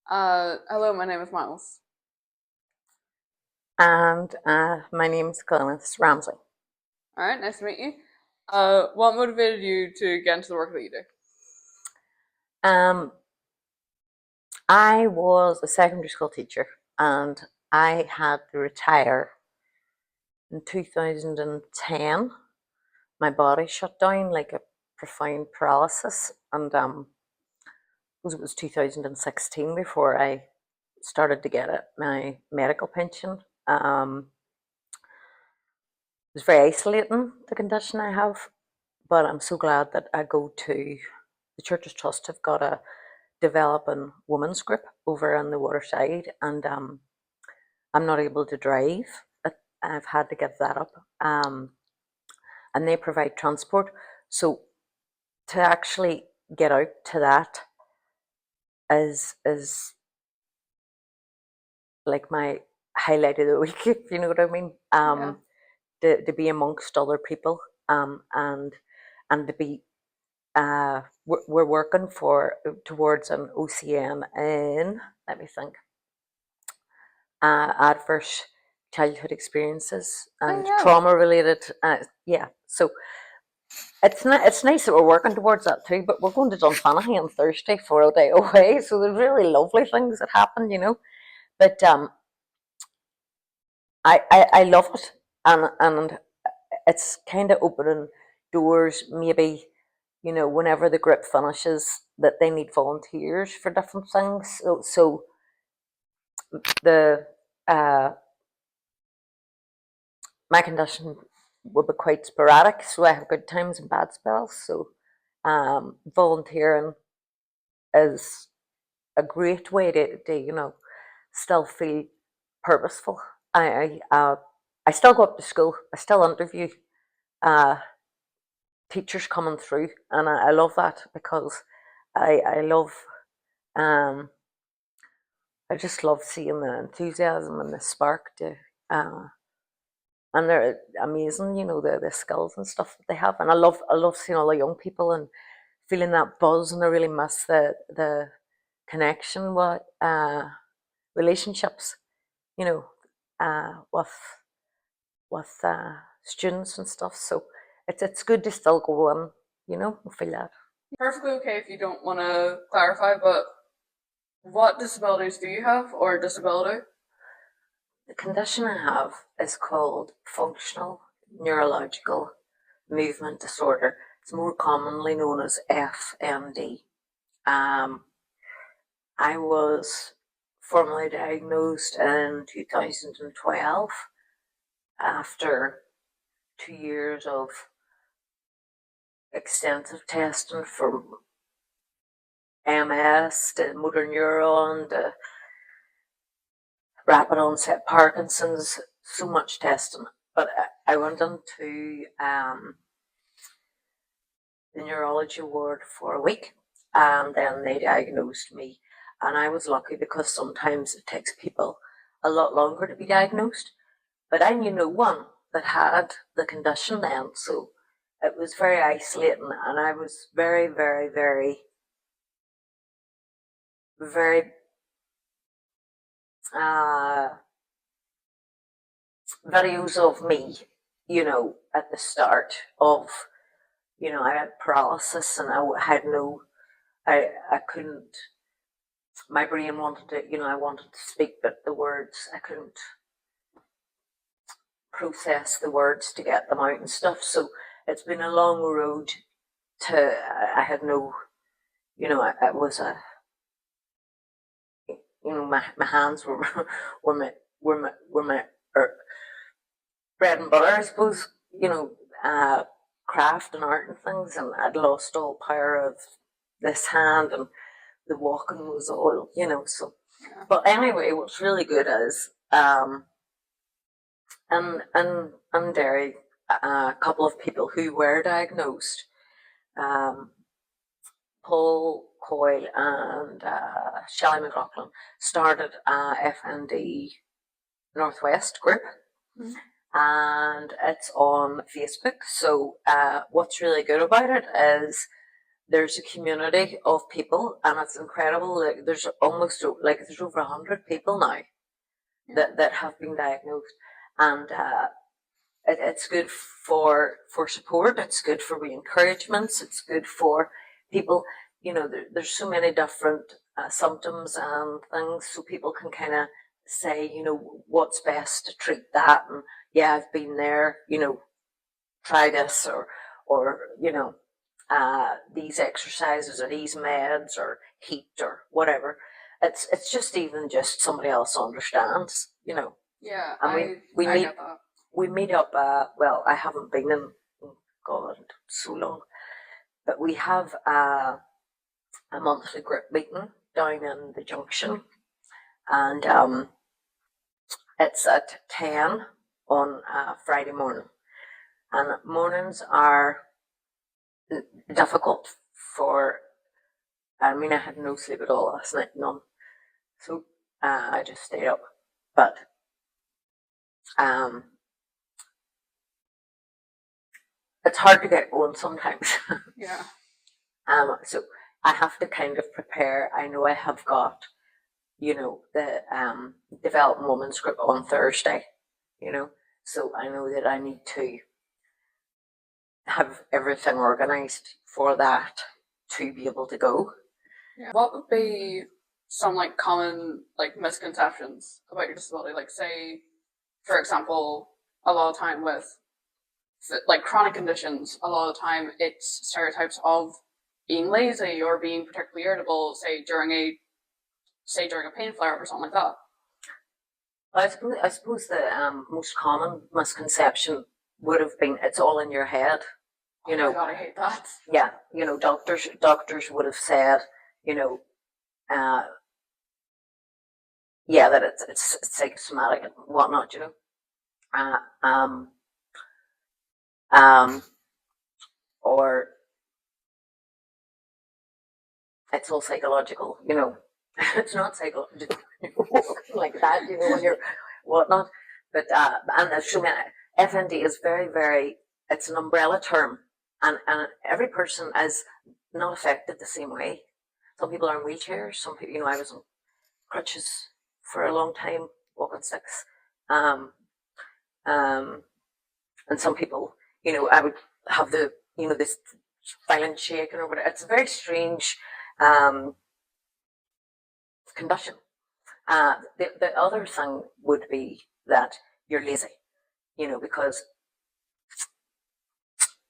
Hello, my name is Miles. And my name's Glynis Ramsey. All right, nice to meet you. What motivated you to get into the work that you do? Um, I was a secondary school teacher and I had to retire in 2010. My body shut down like a profound paralysis, and it was 2016 before I started to get my medical pension. It was very isolating, the condition I have, but I'm so glad that I go to the Church's Trust have got a developing women's group over on the waterside, and I'm not able to drive. I've had to give that up, and they provide transport. So to actually get out to that is like my highlight of the week, if you know what I mean. Yeah. To be amongst other people, and to be we're working towards an OCN in, let me think, adverse childhood experiences Oh and yeah. trauma related. Yeah, so it's nice that we're working towards that too. But we're going to Dunfanaghy on Thursday for a day away, so there's really lovely things that happen. But I love it, and it's kind of opening doors. Maybe whenever the group finishes, that they need volunteers for different things. So the my condition will be quite sporadic, so I have good times and bad spells. So volunteering is a great way to still feel purposeful. I still go up to school. I still interview uh, teachers coming through, and I love that because I love um, I just love seeing the enthusiasm and the spark uh, and they're amazing, the skills and stuff that they have. And I love seeing all the young people and feeling that buzz, and I really miss the connection with relationships, you know, with students and stuff. So it's good to still go and feel that. Perfectly okay if you don't want to clarify, but what disabilities do you have or disability? The condition I have is called functional neurological movement disorder. It's more commonly known as FND. Um, I was formally diagnosed in 2012 after 2 years of extensive testing from MS to motor neuron to rapid onset Parkinson's, so much testing. But I went into the neurology ward for a week, and then they diagnosed me. And I was lucky because sometimes it takes people a lot longer to be diagnosed. But I knew no one that had the condition then, so it was very isolating, and I was very, very, very, very uh, videos of me, at the start of, I had paralysis, and I had no, I couldn't, my brain wanted to, I wanted to speak, but the words, I couldn't process the words to get them out and stuff. So it's been a long road to, I had no, it was my hands were, were my bread and butter, I suppose, craft and art and things, and I'd lost all power of this hand, and the walking was all, so. But anyway, what's really good is, and Derry, a couple of people who were diagnosed, um, Paul Coyle and Shelley McLaughlin, started FND Northwest group, and it's on Facebook. So what's really good about it is there's a community of people, and it's incredible. Like, there's almost there's over 100 people now that have been diagnosed, and it's good for support. It's good for re-encouragements. It's good for people. There's so many different symptoms and things, so people can kind of say, what's best to treat that, and yeah, I've been there. Try this, or these exercises or these meds or heat or whatever. It's just somebody else understands. Yeah, And I meet get that. we meet up. Well, I haven't been in God so long, but we have a monthly group meeting down in the junction, and it's at 10 on Friday morning, and mornings are difficult for. I mean, I had no sleep at all last night, none. So I just stayed up, but it's hard to get going sometimes. Yeah. So I have to kind of prepare. I know I have got, the Developing Women's group on Thursday, so I know that I need to have everything organised for that to be able to go. Yeah. What would be some common misconceptions about your disability? Like, say, for example, a lot of time with chronic conditions, a lot of the time it's stereotypes of being lazy or being particularly irritable, say during a pain flare up or something like that. I suppose the most common misconception would have been it's all in your head. Oh my God, I hate that. Yeah, doctors would have said, that it's psychosomatic and whatnot, or it's all psychological, it's not psychological like that, when you're whatnot. But and there's so many. FND is very, very. It's an umbrella term, and every person is not affected the same way. Some people are in wheelchairs. Some people, I was on crutches for a long time, walking sticks. And some people, I would have this violent shaking or whatever. It's a very strange condition. The other thing would be that you're lazy, because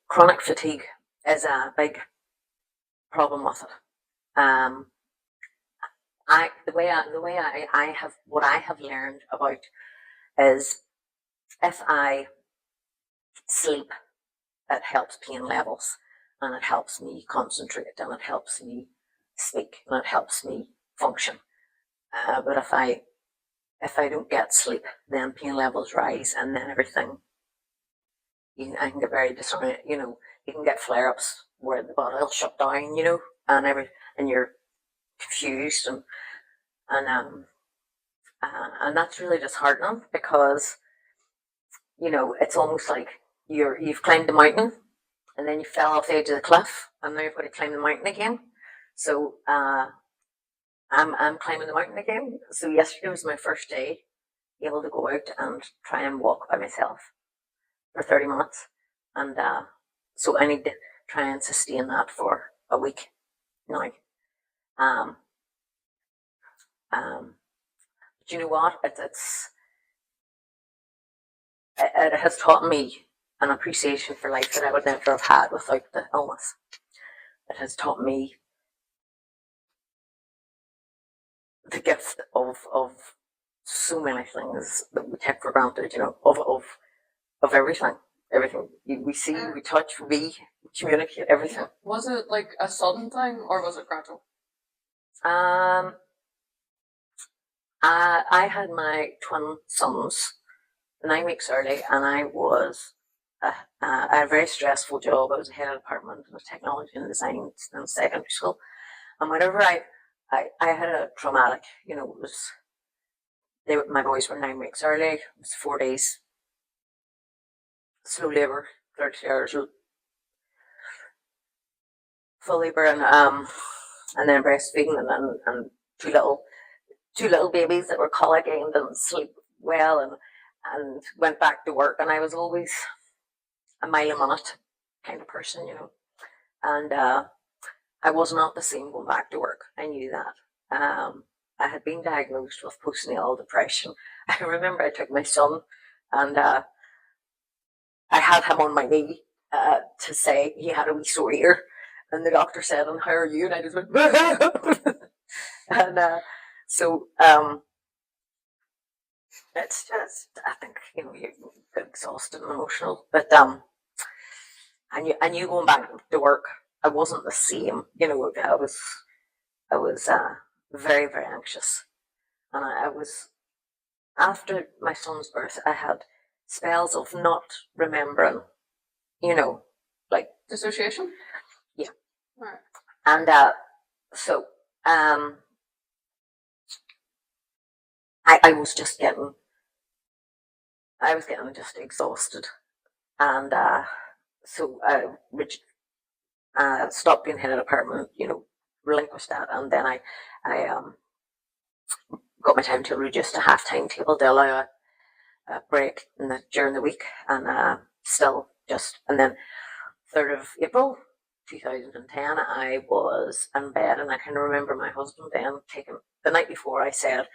chronic fatigue is a big problem with it. What I have learned about is if I sleep, it helps pain levels, and it helps me concentrate, and it helps me speak, and it helps me function. But if I don't get sleep, then pain levels rise, and then everything. I can get very disoriented. You can get flare-ups where the body will shut down. And you're confused, and that's really disheartening because it's almost like you've climbed the mountain and then you fell off the edge of the cliff, and now you've got to climb the mountain again. So I'm climbing the mountain again. So yesterday was my first day able to go out and try and walk by myself for 30 minutes, and so I need to try and sustain that for a week now. But you know what? It has taught me an appreciation for life that I would never have had without the illness. It has taught me the gift of so many things that we take for granted, of everything. Everything we see, we touch, we communicate, everything. Was it a sudden thing or was it gradual? I had my twin sons 9 weeks early, and I had a very stressful job. I was head of department of technology and design in secondary school, and whenever I had a traumatic, it was my boys were 9 weeks early. It was 4 days slow labour, 30 hours full labour and then breastfeeding and two little babies that were colicky and didn't sleep well and went back to work, and I was always a mile a minute kind of person, and I was not the same going back to work. I knew that. I had been diagnosed with postnatal depression. I remember I took my son and I had him on my knee to say he had a wee sore ear, and the doctor said, "And how are you?" And I just went, and so it's just, I think, you get exhausted and emotional, but and you going back to work, I wasn't the same. I was very, very anxious, and I was, after my son's birth, I had spells of not remembering, like Dissociation? Yeah. Right. And so I was just getting, just exhausted, and so I stopped being head of department, relinquished that, and then I got my timetable reduced to half timetable to allow a break during the week, and still just, and then 3rd of April 2010, I was in bed, and I can remember my husband then taking, the night before I said,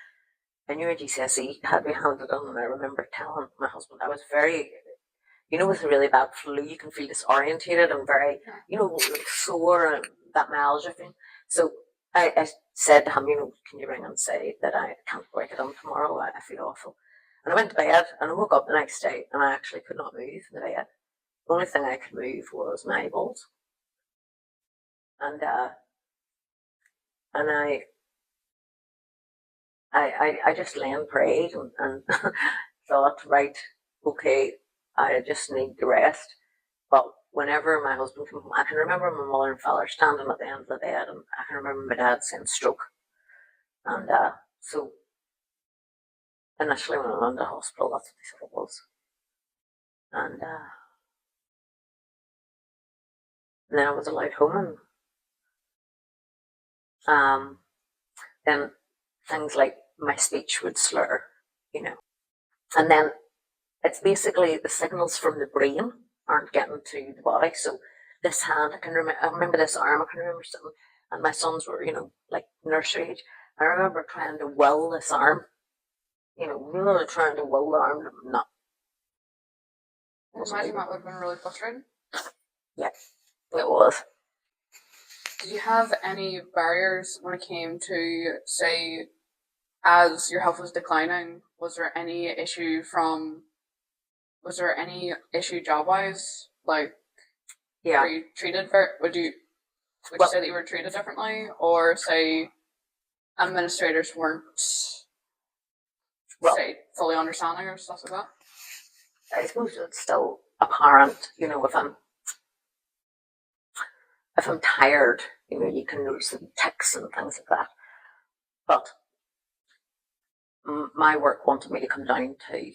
I knew a GCSE had been handed on, and I remember telling my husband I was very, with a really bad flu, you can feel disorientated and very, sore and that myalgia thing. So I said to him, can you ring and say that I can't break it on tomorrow? I feel awful. And I went to bed, and I woke up the next day, and I actually could not move in the bed. The only thing I could move was my eyeballs. And I just lay and prayed and thought, right, okay, I just need to rest. But whenever my husband came home, I can remember my mother and father standing at the end of the bed, and I can remember my dad saying stroke. And so initially when I went to hospital, that's what they said it was. And then I was allowed home, and then things like my speech would slur, and then it's basically the signals from the brain aren't getting to the body. So this hand, I remember this arm, I can remember something, and my sons were, like nursery age. I remember trying to will this arm, really trying to will the arm, not. I imagine that would have been really frustrating. Yeah, it was. Did you have any barriers when it came to, say, as your health was declining? Was there any issue job-wise? Like, Yeah. were you treated would you say that you were treated differently? Or say administrators weren't, say, fully understanding or stuff like that? I suppose it's still apparent, if I'm tired, you can notice the tics and things like that. But my work wanted me to come down to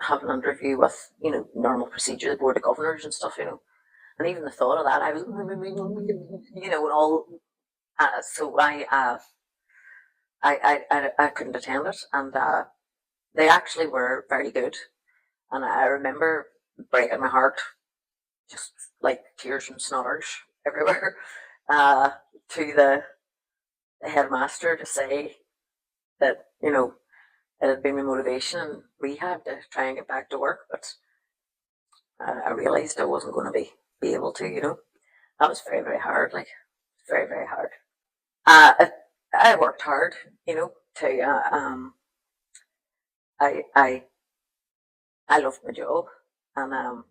have an interview with, normal procedure, the board of governors and stuff, and even the thought of that, I was, and all. So I couldn't attend it, and they actually were very good, and I remember breaking my heart, just like tears and snutters everywhere, to the headmaster to say that, it had been my motivation and rehab to try and get back to work, but I realised I wasn't going to be able to, That was very, very hard, like, very, very hard. I worked hard, to, I loved my job, and I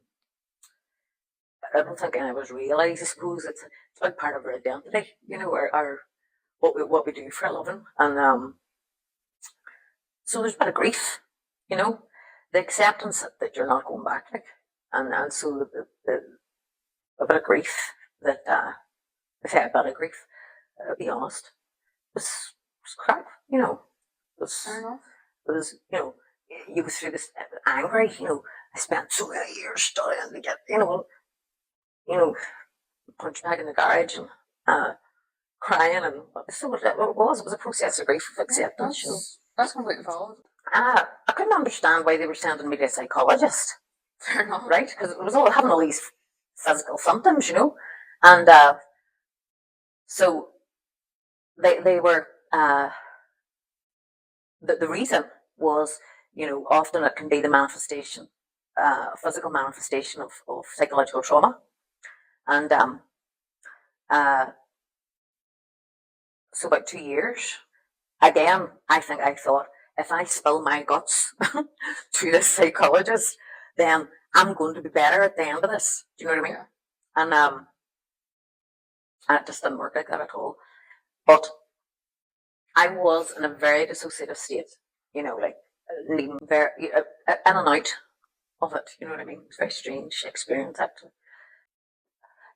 don't think I was realised, I suppose it's a big part of our identity, our what we do for a living, and so there's a bit of grief, the acceptance that you're not going back, like, and so a bit of grief that I say a bit of grief, to be honest, was crap, it was, you go through this angry, I spent so many years studying to get, punch bag in the garage, and crying, and so it was a process of grief of acceptance. That's completely valid. I couldn't understand why they were sending me to a psychologist. Fair enough. Right? Because it was all having all these physical symptoms, and so they were the reason was, often it can be the manifestation, physical manifestation of psychological trauma, and so about 2 years. Again, I think I thought, if I spill my guts to this psychologist, then I'm going to be better at the end of this. Do you know what I mean? Yeah. And it just didn't work like that at all. But I was in a very dissociative state, like needing very in and out of it. You know what I mean? It's a very strange experience, actually.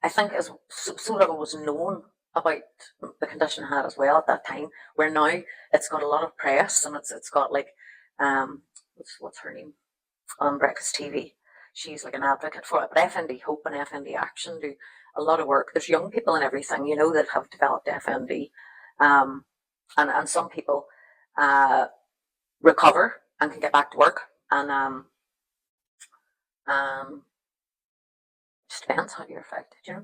I think as so little was known about the condition I had as well at that time, where now it's got a lot of press, and it's got like what's her name on Breakfast TV. She's like an advocate for it. But FND Hope and FND Action do a lot of work. There's young people and everything, that have developed FND, and some people recover and can get back to work, and just depends how you're affected, Yeah.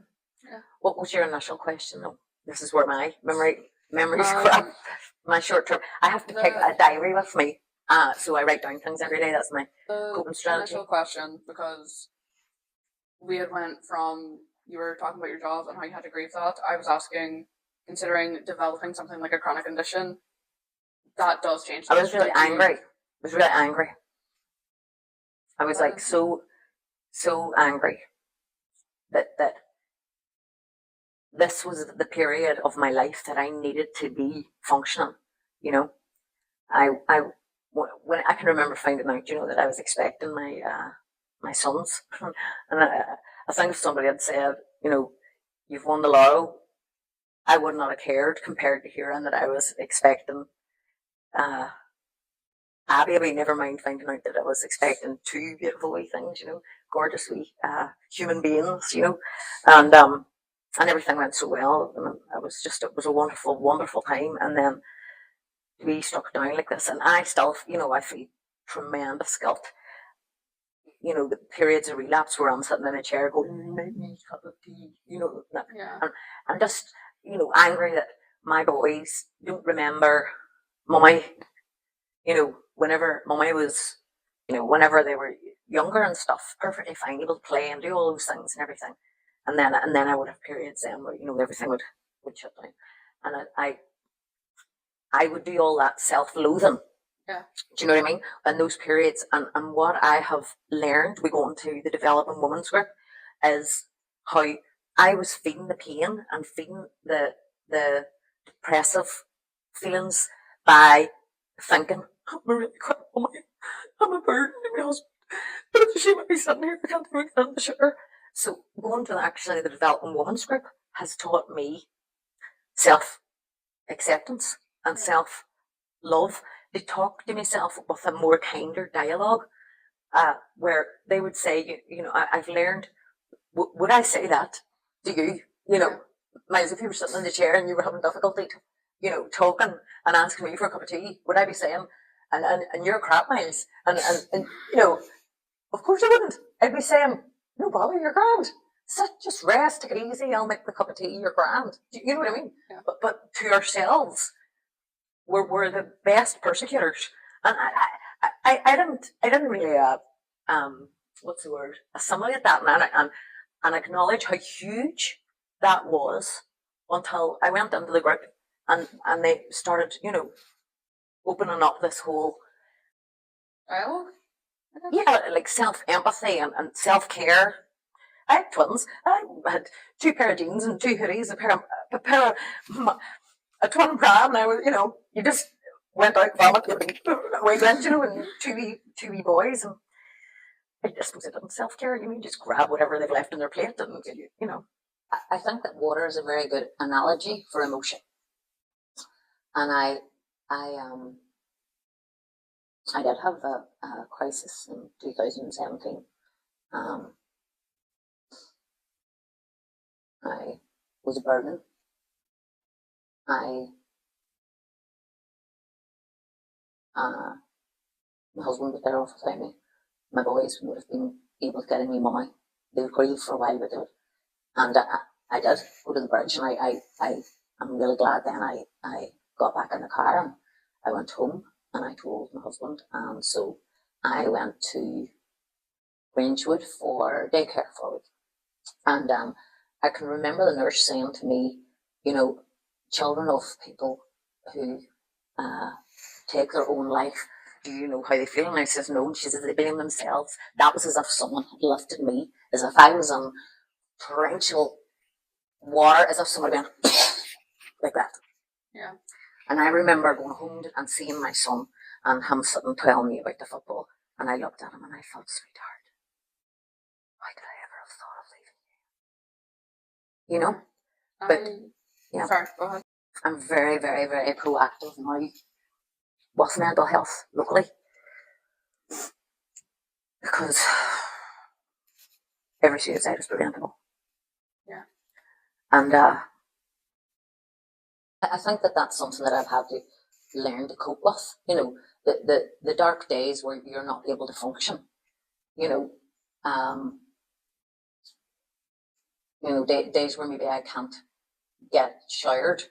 What was your initial question, though? This is where my memory's crap. My short term. I have to take a diary with me, so I write down things every day. That's my coping strategy. Initial question, because we had went from, you were talking about your job and how you had to grieve that. I was asking, considering developing something like a chronic condition, that does change. I was really angry. I was like so angry that this was the period of my life that I needed to be functioning. When I can remember finding out, that I was expecting my sons, and I think if somebody had said, you've won the lotto, I would not have cared compared to hearing that I was expecting a baby. Never mind finding out that I was expecting two beautiful wee things, gorgeous wee human beings, and everything went so well. And it was a wonderful, wonderful time. And then to be struck down like this, and I still, I feel tremendous guilt. The periods of relapse where I'm sitting in a chair going, make me a cup of tea, and just, angry that my boys don't remember Mummy, whenever Mummy was, whenever they were younger and stuff, perfectly fine, able to play and do all those things and everything. And then I would have periods then where, everything would shut down. And I would do all that self-loathing. Yeah. Do you know what I mean? In those periods, and what I have learned, we go into the Developing Women's Group, is how I was feeling the pain and feeling the depressive feelings by thinking, I'm a really quick woman, I'm a burden to my husband, but if she might be sitting here, I can't even get in the shower. So going to actually the Developing Women's Group has taught me self-acceptance and self-love, to talk to myself with a more kinder dialogue, where they would say, I've learned, would I say that to you? Miles, if you were sitting in the chair and you were having difficulty, talking and asking me for a cup of tea, would I be saying, and you're crap, Miles, and of course I wouldn't. I'd be saying, no bother, you're grand. Sit, just rest, take it easy. I'll make the cup of tea. You're grand. You know what I mean? Yeah. But to ourselves, we're the best persecutors, and I didn't really what's the word, assimilate that and acknowledge how huge that was until I went into the group and they started, opening up this whole dialogue. Yeah, like self-empathy and self-care. I had twins. I had 2 pair of jeans and 2 hoodies, a twin bra, and I was, you just went out vomiting away went, and two wee boys, and I just was in self-care. Just grab whatever they've left in their plate, and I think that water is a very good analogy for emotion, and I did have a crisis in 2017. I was a burden my husband was better off without me. My boys would have been able to get me money. They would grieve for a while, but they would. And I did go to the bridge, and I'm really glad then I got back in the car and I went home and I told my husband, and so I went to Rangewood for daycare for a week. And I can remember the nurse saying to me, children of people who take their own life, do you know how they feel? And I says, no. And she says, they blame themselves. That was as if someone had lifted me, as if I was in torrential water, as if someone had been like that. Yeah. And I remember going home and seeing my son and him sitting telling me about the football. And I looked at him and I thought, sweetheart, why did I ever have thought of leaving you? But yeah, sorry, go ahead. I'm very, very, very proactive now with mental health locally, because every suicide is preventable. Yeah. And I think that that's something that I've had to learn to cope with. The dark days where you're not able to function. Days where maybe I can't get showered.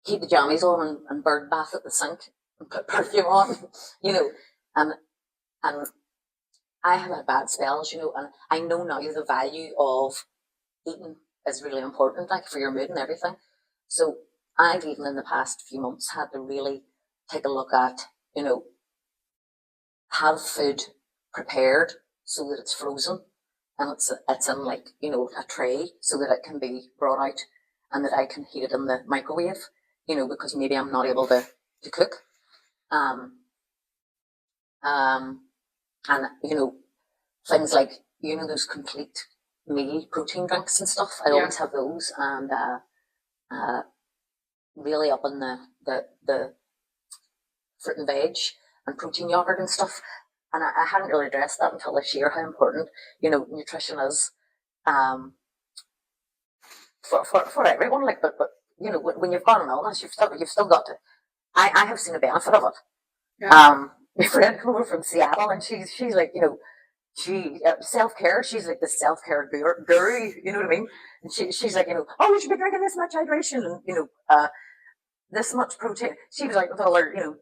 Keep the jammies on and bird bath at the sink and put perfume on. And I have had bad spells. And I know now the value of eating is really important, like for your mood and everything. So I've even in the past few months had to really take a look at, have food prepared so that it's frozen and it's in like, a tray so that it can be brought out and that I can heat it in the microwave, because maybe I'm not able to cook. And things like, those complete meal protein drinks and stuff. I always have those, and really up in the fruit and veg and protein yogurt and stuff. And I hadn't really addressed that until this year, how important, nutrition is for everyone. Like, but when you've got an illness, you've still got to. I have seen a benefit of it. Yeah. My friend came over from Seattle, and she's like, she self-care. She's like the self-care guru. You know what I mean? And she's like, oh, you should be drinking this much hydration, and this much protein. She was like with all her,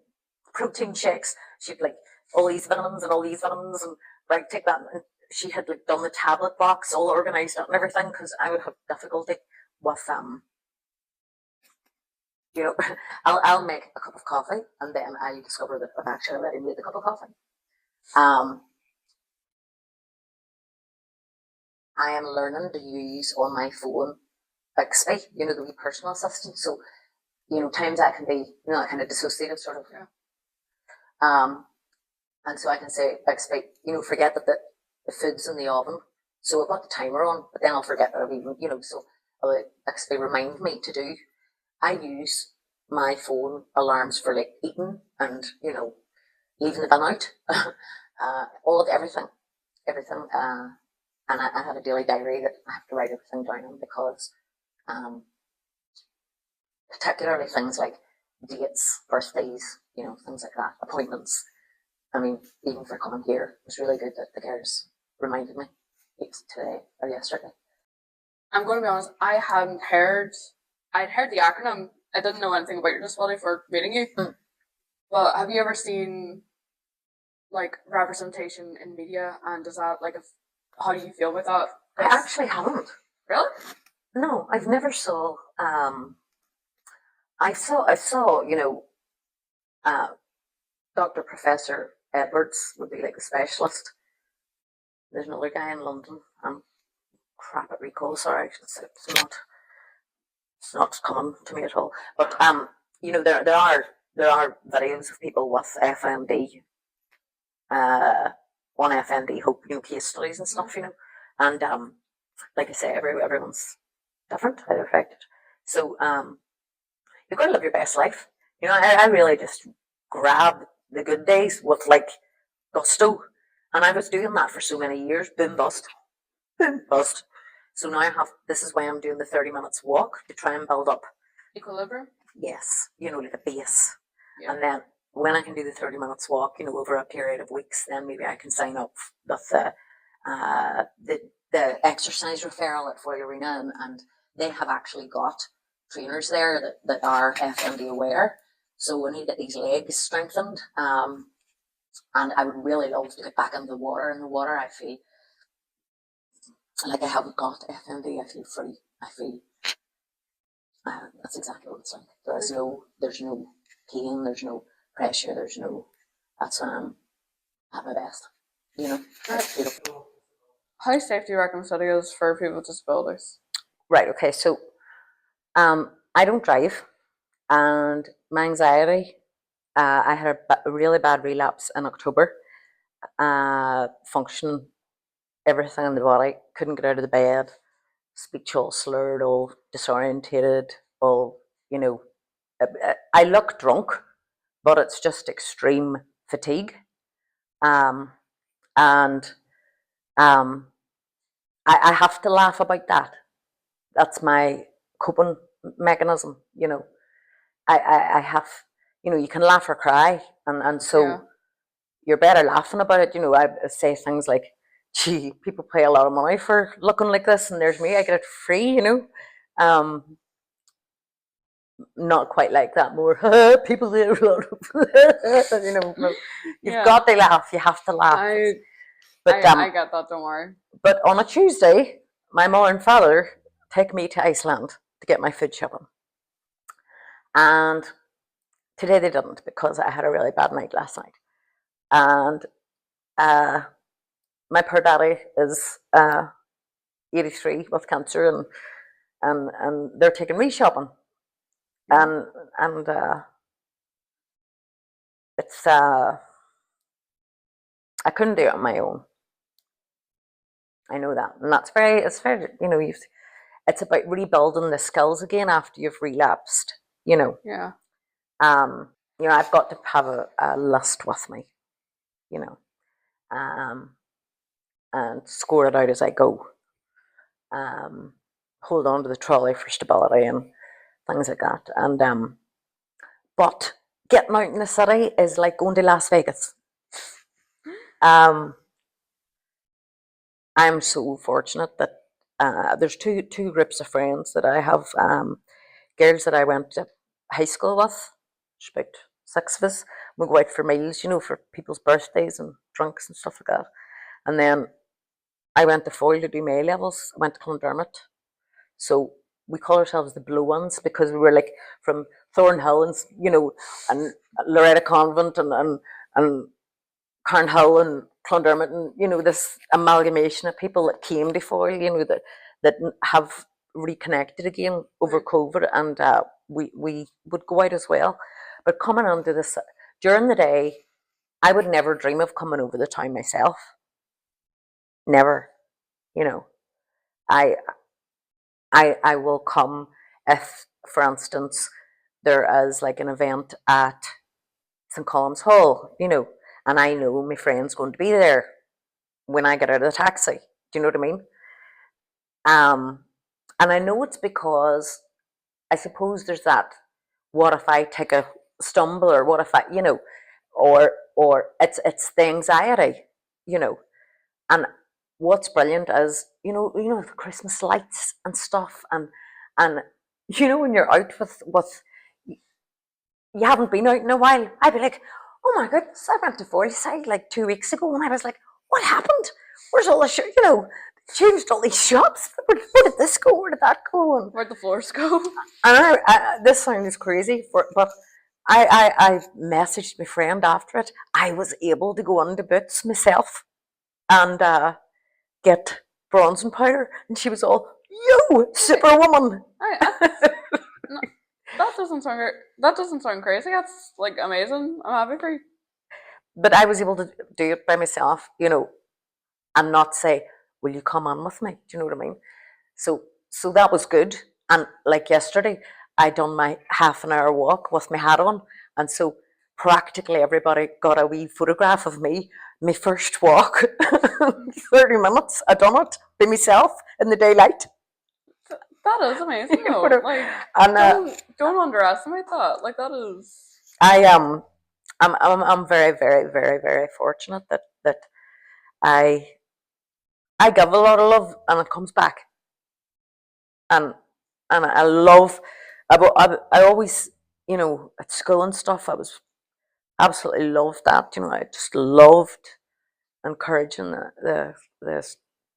protein shakes. She'd like all these vitamins and all these vitamins, and right, take that. And she had like done the tablet box, all organized and everything, because I would have difficulty with I'll make a cup of coffee, and then I discover that I've actually already made the cup of coffee. I am learning to use on my phone Bixby, the wee personal assistant. So, times I can be, that kind of dissociative sort of. Yeah. And so I can say Bixby, forget that the food's in the oven. So I've got the timer on, but then I'll forget that I've even, so Bixby remind me to do. I use my phone alarms for like eating and, leaving the bin out. All of everything. And I have a daily diary that I have to write everything down on, because particularly things like dates, birthdays, things like that, appointments. I mean, even for coming here, it was really good that the girls reminded me today or yesterday. I'm going to be honest, I'd heard the acronym. I didn't know anything about your disability for meeting you. But have you ever seen like representation in media, and does that how do you feel with that? I actually haven't. Really? No, I've never saw. I saw. Dr. Professor Edwards would be like a specialist. There's another guy in London. Crap at recall. Sorry, it's not coming to me at all. But there are videos of people with FMD. On FMD Hope, case studies and stuff, and like I say, everyone's different, how they're affected. So you've got to live your best life. I really just grab the good days with like gusto, and I was doing that for so many years. Boom bust, boom bust. So now this is why I'm doing the 30 minutes walk to try and build up. Equilibrium? Yes, like a base. Yeah. And then when I can do the 30 minutes walk, over a period of weeks, then maybe I can sign up with the exercise referral at Foyle Arena, and they have actually got trainers there that are FMD aware. So we need to get these legs strengthened. And I would really love to get back into the water. In the water, I feel like I haven't got FMD. I feel free. I feel that's exactly what it's like. There's no pain. There's no pressure. That's when I'm at my best. That's beautiful. How safe do you reckon the city is for people with disabilities? Right. Okay. So, I don't drive, and my anxiety. I had a really bad relapse in October. Function, everything in the body, couldn't get out of the bed, speech all slurred, all disorientated, all, I look drunk, but it's just extreme fatigue. And I have to laugh about that. That's my coping mechanism, I have, you can laugh or cry, and so you're better laughing about it. I say things like, gee, people pay a lot of money for looking like this, and there's me, I get it free, not quite like that, more, people there, you've got to laugh, you have to laugh. I get that, don't worry. But on a Tuesday, my mother and father take me to Iceland to get my food shopping. And today they didn't, because I had a really bad night last night. And my poor daddy is 83 with cancer, and they're taking me shopping. And it's I couldn't do it on my own. I know that, and it's very, it's about rebuilding the skills again after you've relapsed. Yeah. I've got to have a list with me, and score it out as I go. Hold on to the trolley for stability and things like that. And but getting out in the city is like going to Las Vegas. I'm so fortunate that there's two groups of friends that I have, girls that I went to high school with. There's about 6 of us. We go out for meals, for people's birthdays and drinks and stuff like that. And then I went to Foyle to do my A-levels. I went to Columba. So we call ourselves the Blue Ones, because we were like from Thornhill and Loretta Convent and Carnhill and Clondermott, and this amalgamation of people that came to Foyle, that have reconnected again over COVID, and we would go out as well. But coming onto this during the day, I would never dream of coming over the town myself. Never, I will come if, for instance, there is like an event at St. Columba's Hall, and I know my friend's going to be there when I get out of the taxi. Do you know what I mean? And I know it's because I suppose there's that, what if I take a stumble, or what if I, or it's the anxiety, and what's brilliant is, the Christmas lights and stuff, and when you're out with you haven't been out in a while, I'd be like, oh my goodness, I went to Foyleside like 2 weeks ago, and I was like, what happened? Where's all the changed all these shops? Where did this go? Where did that go? And where'd the floors go? I know, this sounds crazy, but I messaged my friend after it. I was able to go into Boots myself and get bronzing powder, and she was all, "You superwoman!" No, that doesn't sound crazy. That's like amazing. I'm happy for you. But I was able to do it by myself, and not say, "Will you come on with me?" Do you know what I mean? So that was good. And like yesterday, I done my half an hour walk with my hat on, and so practically everybody got a wee photograph of me. My first walk, 30 minutes. I done it. be myself in the daylight. That is amazing, though. You know, Like, and don't underestimate that. Like, that is. I I'm very, very, very, very fortunate that I I give a lot of love and it comes back, and I love. I always, you know, at school and stuff, I was absolutely loved that. You know, I just loved encouraging the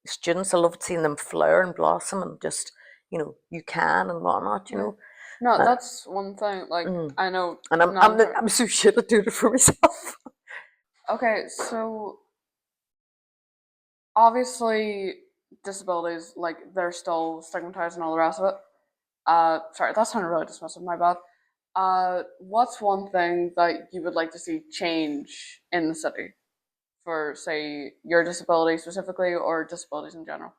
students. I loved seeing them flower and blossom and just, you know, you can and whatnot. You Yeah. know, No, uh, that's one thing. Like, mm. I know. And I'm so shit at doing it for myself. Okay, so obviously disabilities, like, they're still stigmatized and all the rest of it. Sorry, that sounded really dismissive, my bad. What's one thing that you would like to see change in the city for, say, your disability specifically or disabilities in general?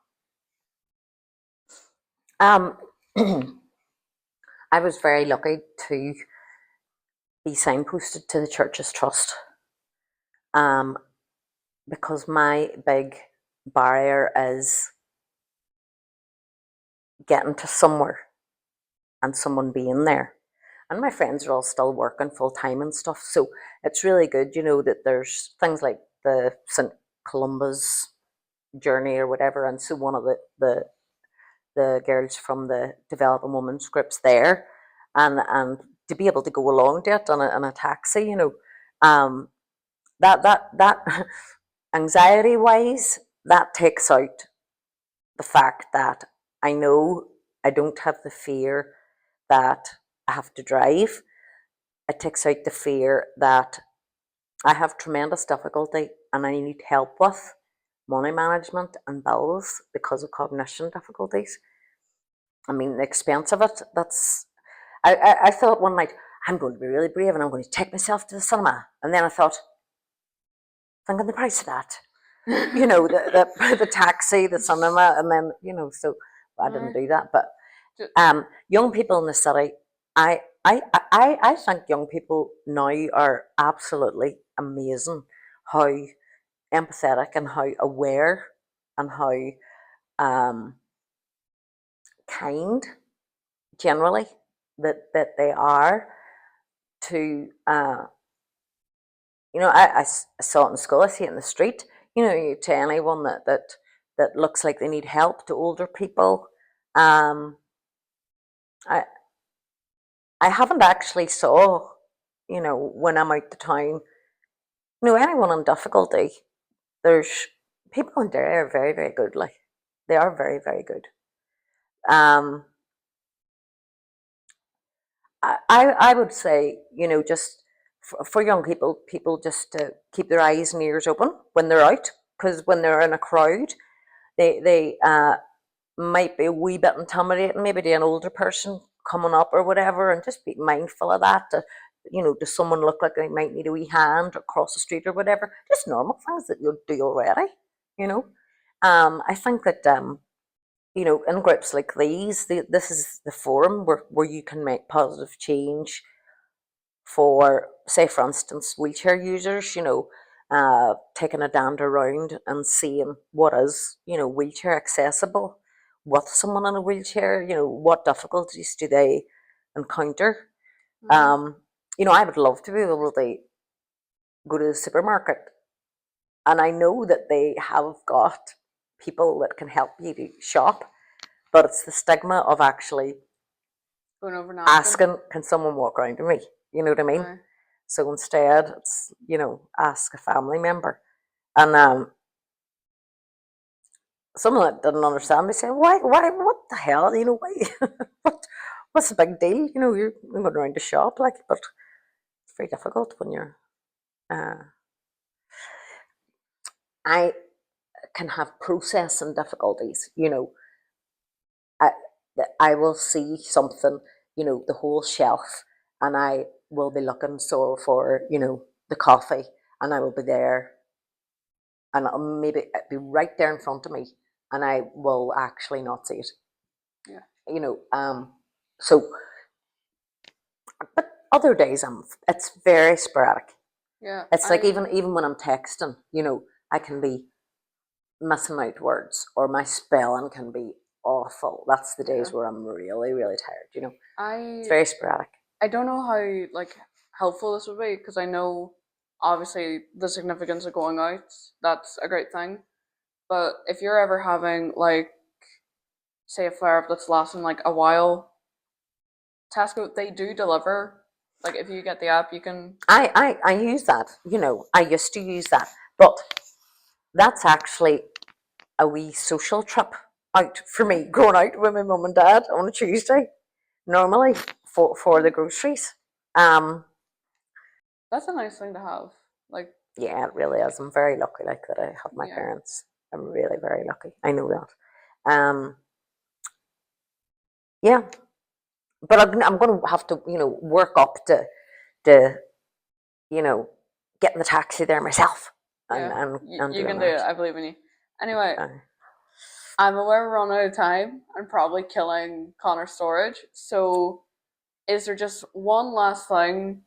Um, I was very lucky to be signposted to the church's trust. Um, because my big barrier is getting to somewhere and someone being there. And my friends are all still working full time and stuff. So it's really good, you know, that there's things like the St. Columba's journey or whatever. And so one of the girls from the Developing Women's groups there, and to be able to go along to it in a taxi, you know, that anxiety wise, that takes out the fact that I know I don't have the fear that I have to drive. It takes out the fear that I have tremendous difficulty and I need help with money management and bills because of cognition difficulties. I mean, the expense of it, that's. I thought one night, I'm going to be really brave and I'm going to take myself to the cinema. And then I thought, thinking the price of that. You know, the taxi, the cinema, and then, you know, so I didn't do that. But young people in the city, I think young people now are absolutely amazing how empathetic and how aware and how kind generally that they are to you know, I saw it in school, I see it in the street, you know, to anyone that looks like they need help, to older people. um I I haven't actually saw, you know, when I'm out the town, you know, anyone in difficulty. There's people in there are very, very good. Like, they are very, very good. Um, I would say, you know, just for young people just to keep their eyes and ears open when they're out, because when they're in a crowd, they might be a wee bit intimidating, maybe to an older person coming up or whatever, and just be mindful of that. You know, does someone look like they might need a wee hand across the street or whatever? Just normal things that you'll do already. You know, I think that you know, in groups like these, this is the forum where you can make positive change for, say, for instance, wheelchair users. You know, taking a dander around and seeing what is, you know, wheelchair accessible with someone in a wheelchair. You know, what difficulties do they encounter? Mm-hmm. You know, I would love to be able to go to the supermarket, and I know that they have got people that can help you to shop, but it's the stigma of actually Going over napkin. asking, can someone walk around to me? You know what I mean? Aye. So instead, it's, you know, ask a family member. And someone that didn't understand me saying, why, what the hell? You know, why, what, what's the big deal? You know, you're going around to shop, like, but it's very difficult when you're. Uh, I can have processing difficulties. You know, I I will see something, you know, the whole shelf, and I will be looking so for, you know, the coffee, and I will be there, and it'll maybe be right there in front of me, and I will actually not see it. Yeah. You know, so, but other days it's very sporadic. Yeah. It's like even when I'm texting, you know, I can be missing out words, or my spelling can be awful. That's the days Yeah. where I'm really, really tired, you know. It's I very sporadic. I don't know how like helpful this would be because I know obviously the significance of going out. That's a great thing. But if you're ever having like say a flare up that's lasting like a while, Tesco they do deliver. Like if you get the app, you can. I use that, you know, I used to use that. But that's actually a wee social trip out for me, going out with my mum and dad on a Tuesday, normally for the groceries. That's a nice thing to have. Like Yeah, it really is. I'm very lucky, like that. I have my yeah, parents. I'm really very lucky. I know that. Yeah, but I'm going to have to, you know, work up to you know, getting the taxi there myself yeah. and You doing can do it. that. I believe in you. Anyway, Uh, I'm aware we're running out of time and probably killing Connor's storage. So, is there just one last thing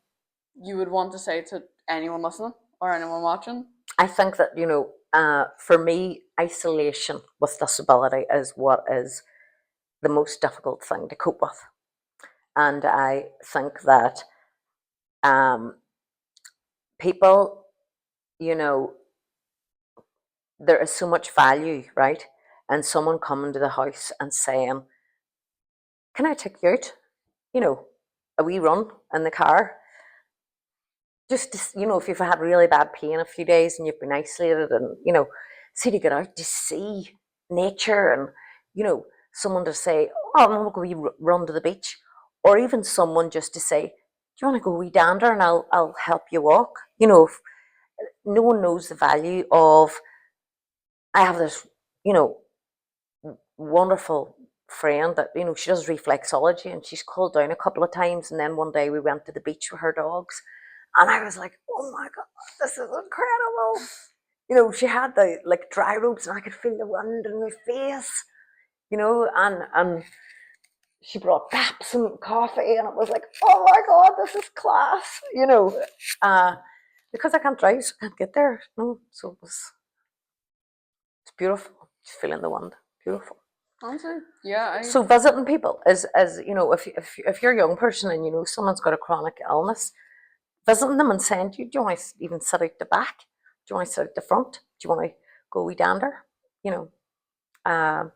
you would want to say to anyone listening or anyone watching? I think that, you know, for me, isolation with disability is what is the most difficult thing to cope with. And I think that um, people, you know, there is so much value, right? And someone coming to the house and saying, "Can I take you out? You know, a wee run in the car." Just to, you know, if you've had really bad pain a few days and you've been isolated, and you know, see to get out to see nature, and you know, someone to say, "Oh, I'm gonna go wee run to the beach," or even someone just to say, "Do you want to go wee dander, and I'll help you walk." You know, if no one knows the value of. I have this, you know, wonderful friend that, you know, she does reflexology, and she's called down a couple of times, and then one day we went to the beach with her dogs, and I was like, oh my god, this is incredible. You know, she had the like dry ropes, and I could feel the wind in my face, you know, and she brought gaps and coffee, and it was like, oh my god, this is class, you know. Because I can't drive, so I can't get there. No, so it's beautiful. Just feeling the wind, beautiful. Honestly, yeah, So visiting people is, you know, if you're a young person and you know someone's got a chronic illness, visiting them and saying, do you want to even sit out the back? Do you want to sit out the front? Do you want to go wee dander? You know,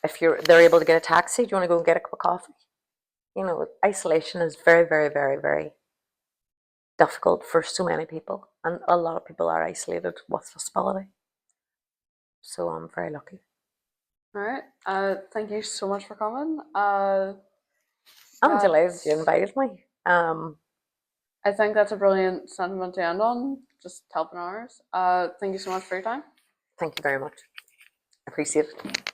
if they're able to get a taxi, do you want to go and get a cup of coffee? You know, isolation is very, very, very, very difficult for so many people, and a lot of people are isolated with disability. So I'm very lucky. All right. Thank you so much for coming. I'm delighted you invited me. I think that's a brilliant sentiment to end on. Just helping ours. Thank you so much for your time. Thank you very much. Appreciate it.